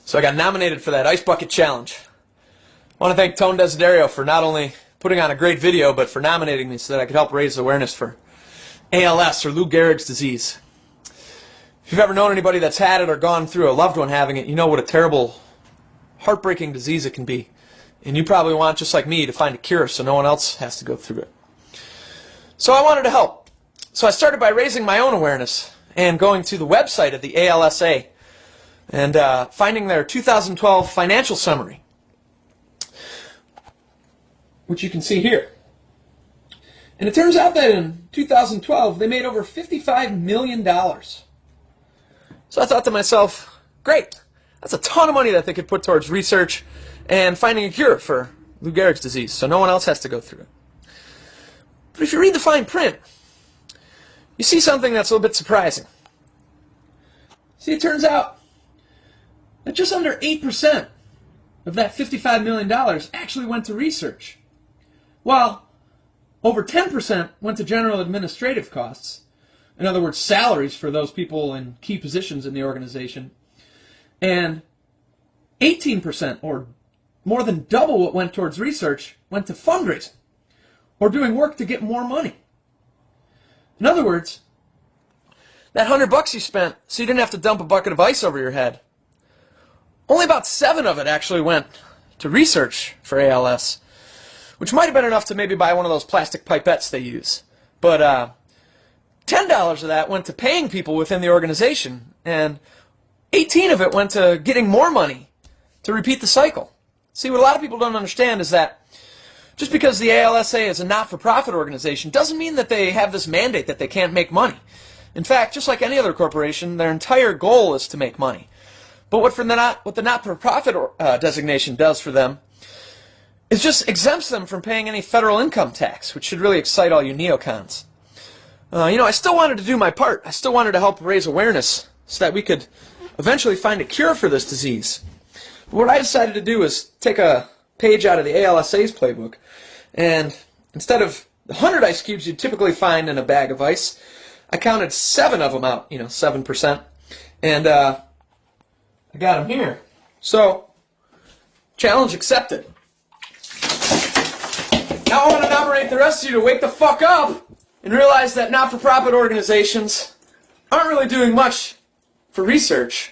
So I got nominated for that Ice Bucket Challenge. I want to thank Tone Desiderio for not only putting on a great video, but for nominating me so that I could help raise awareness for ALS, or Lou Gehrig's disease. If you've ever known anybody that's had it or gone through a loved one having it, you know what a terrible, heartbreaking disease it can be. And you probably want, just like me, to find a cure so no one else has to go through it. So I wanted to help. So I started by raising my own awareness and going to the website of the ALSA and finding their 2012 financial summary, which you can see here. And it turns out that in 2012 they made over $55 million. So I thought to myself, great, that's a ton of money that they could put towards research and finding a cure for Lou Gehrig's disease so no one else has to go through it. But if you read the fine print, you see something that's a little bit surprising. See, it turns out that just under 8% of that $55 million actually went to research, while over 10% went to general administrative costs. In other words, salaries for those people in key positions in the organization. And 18%, or more than double what went towards research, went to fundraising, or doing work to get more money. In other words, that $100 you spent so you didn't have to dump a bucket of ice over your head, only about 7 of it actually went to research for ALS, which might have been enough to maybe buy one of those plastic pipettes they use. But $10 of that went to paying people within the organization, and 18 of it went to getting more money to repeat the cycle. See, what a lot of people don't understand is that just because the ALSA is a not-for-profit organization doesn't mean that they have this mandate that they can't make money. In fact, just like any other corporation, their entire goal is to make money. But what the not-for-profit designation does for them is just exempts them from paying any federal income tax, which should really excite all you neocons. I still wanted to do my part. I still wanted to help raise awareness so that we could eventually find a cure for this disease. But what I decided to do is take a page out of the ALSA's playbook, and instead of the 100 ice cubes you'd typically find in a bag of ice, I counted 7 of them out, 7%, and I got them here. So, challenge accepted. Now I want to nominate the rest of you to wake the fuck up and realize that not-for-profit organizations aren't really doing much for research.